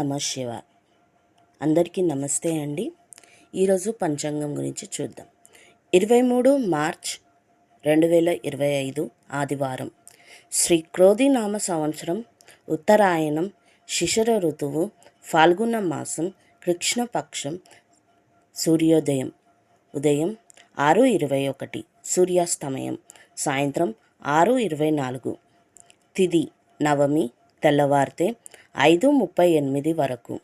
నమ శివ. అందరికీ నమస్తే అండి. ఈరోజు పంచాంగం గురించి చూద్దాం. 23 మార్చ్ 2025 ఆదివారం. శ్రీ క్రోధినామ సంవత్సరం, ఉత్తరాయణం, శిశిర ఋతువు, ఫాల్గుణ మాసం, కృష్ణపక్షం, సూర్యోదయం ఉదయం 6:21, సూర్యాస్తమయం సాయంత్రం 6:24, తిథి నవమి తెల్లవారితే 5:38 వరకు,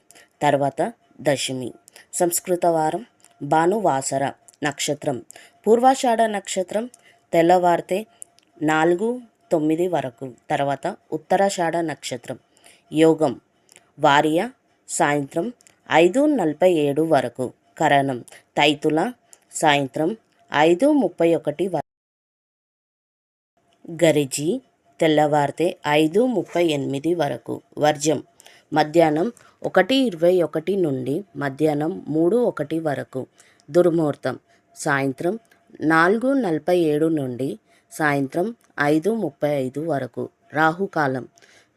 తర్వాత దశమి. సంస్కృత వారం భానువాసర, నక్షత్రం పూర్వాషాఢ నక్షత్రం తెల్లవారితే 4:09 వరకు, తర్వాత ఉత్తరాషాఢ నక్షత్రం. యోగం వార్య సాయంత్రం 5:47 వరకు, కరణం తైతుల సాయంత్రం 5:31 వరకు, గరిజి తెల్లవారితే 5:38 వరకు, వర్జం మధ్యాహ్నం 1:21 నుండి మధ్యాహ్నం 3:01 వరకు, దుర్ముహూర్తం సాయంత్రం 4:47 నుండి సాయంత్రం 5:35 వరకు, రాహుకాలం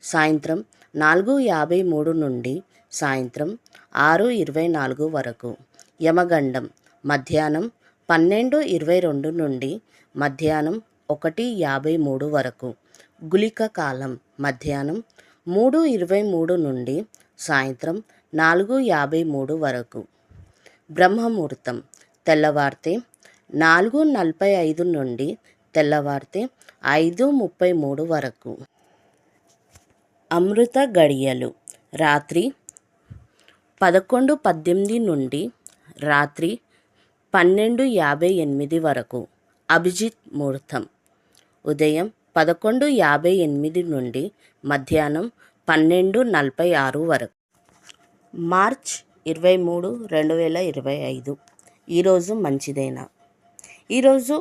సాయంత్రం 4:53 నుండి సాయంత్రం 6:24 వరకు, యమగండం మధ్యాహ్నం 12:22 నుండి మధ్యాహ్నం 1:53 వరకు, గుళిక కాలం మధ్యాహ్నం 3:23 నుండి సాయంత్రం 4:53 వరకు, బ్రహ్మముహూర్తం తెల్లవారితే 4:45 నుండి తెల్లవారితే 5:33 వరకు, అమృత గడియలు రాత్రి 11:18 నుండి రాత్రి 12:58 వరకు, అభిజిత్ ముహూర్తం ఉదయం 11:58 నుండి మధ్యాహ్నం 12:46 వరకు. మార్చ్ 23, 2025 ఈరోజు మంచిదేనా? ఈరోజు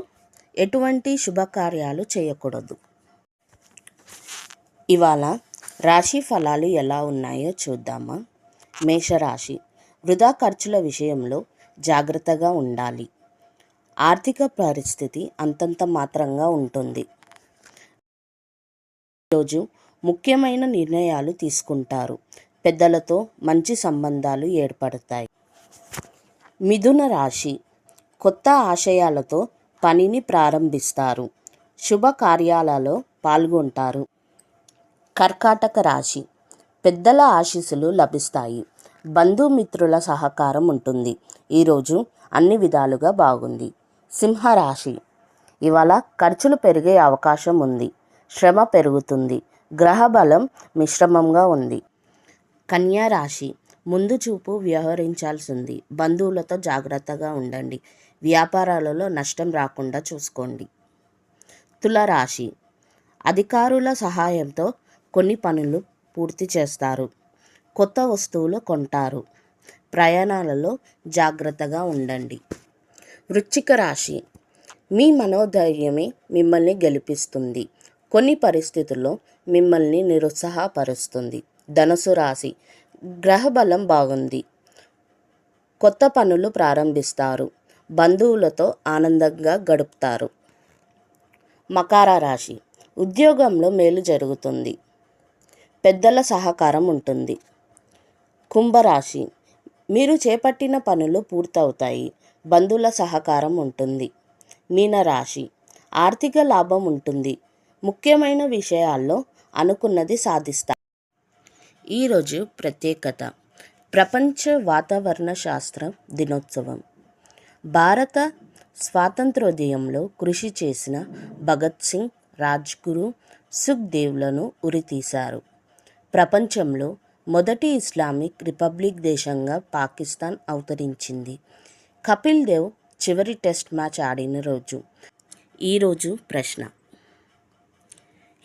ఎటువంటి శుభకార్యాలు చేయకూడదు. ఇవాళ రాశి ఫలాలు ఎలా ఉన్నాయో చూద్దామా. మేషరాశి, వృధా ఖర్చుల విషయంలో జాగ్రత్తగా ఉండాలి. ఆర్థిక పరిస్థితి అంతంత మాత్రంగా ఉంటుంది. ఈరోజు ముఖ్యమైన నిర్ణయాలు తీసుకుంటారు. పెద్దలతో మంచి సంబంధాలు ఏర్పడతాయి. మిథున రాశి, కొత్త ఆశయాలతో పనిని ప్రారంభిస్తారు. శుభకార్యాలలో పాల్గొంటారు. కర్కాటక రాశి, పెద్దల ఆశీస్సులు లభిస్తాయి. బంధుమిత్రుల సహకారం ఉంటుంది. ఈరోజు అన్ని విధాలుగా బాగుంది. సింహరాశి, ఇవాళ ఖర్చులు పెరిగే అవకాశం ఉంది. శ్రమ పెరుగుతుంది. గ్రహ బలం మిశ్రమంగా ఉంది. కన్యా రాశి, ముందు చూపు వ్యవహరించాల్సింది. బంధువులతో జాగ్రత్తగా ఉండండి. వ్యాపారాలలో నష్టం రాకుండా చూసుకోండి. తులారాశి, అధికారుల సహాయంతో కొన్ని పనులు పూర్తి చేస్తారు. కొత్త వస్తువులు కొంటారు. ప్రయాణాలలో జాగ్రత్తగా ఉండండి. వృశ్చిక రాశి, మీ మనోధైర్యమే మిమ్మల్ని గెలిపిస్తుంది. కొన్ని పరిస్థితుల్లో మిమ్మల్ని నిరుత్సాహపరుస్తుంది. ధనుసు రాశి, గ్రహబలం బాగుంది. కొత్త పనులు ప్రారంభిస్తారు. బంధువులతో ఆనందంగా గడుపుతారు. మకర రాశి, ఉద్యోగంలో మేలు జరుగుతుంది. పెద్దల సహకారం ఉంటుంది. కుంభరాశి, మీరు చేపట్టిన పనులు పూర్తవుతాయి. బంధువుల సహకారం ఉంటుంది. మీనరాశి, ఆర్థిక లాభం ఉంటుంది. ముఖ్యమైన విషయాల్లో అనుకున్నది సాధిస్తారు. ఈరోజు ప్రత్యేకత, ప్రపంచ వాతావరణ శాస్త్ర దినోత్సవం. భారత స్వాతంత్రోద్యమంలో కృషి చేసిన భగత్ సింగ్, రాజ్గురు, సుఖ్దేవ్లను ఉరితీశారు. ప్రపంచంలో మొదటి ఇస్లామిక్ రిపబ్లిక్ దేశంగా పాకిస్తాన్ అవతరించింది. కపిల్ దేవ్ చివరి టెస్ట్ మ్యాచ్ ఆడిన రోజు. ఈరోజు ప్రశ్న,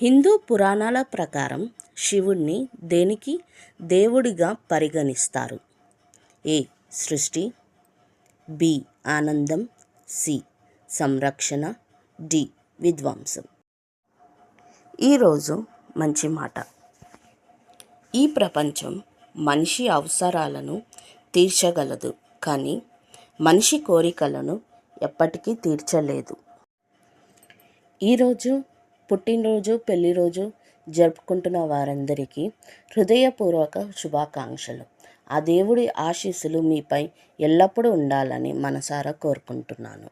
హిందూ పురాణాల ప్రకారం శివుణ్ణి దేనికి దేవుడిగా పరిగణిస్తారు? ఏ సృష్టి, బి ఆనందం, సి సంరక్షణ, డి విధ్వంసం. ఈరోజు మంచి మాట. ఈ ప్రపంచం మనిషి అవసరాలను తీర్చగలదు, కానీ మనిషి కోరికలను ఎప్పటికీ తీర్చలేదు. ఈరోజు పుట్టినరోజు, పెళ్లిరోజు జరుపుకుంటున్న వారందరికీ హృదయపూర్వక శుభాకాంక్షలు. ఆ దేవుడి ఆశీస్సులు మీపై ఎల్లప్పుడూ ఉండాలని మనసారా కోరుకుంటున్నాను.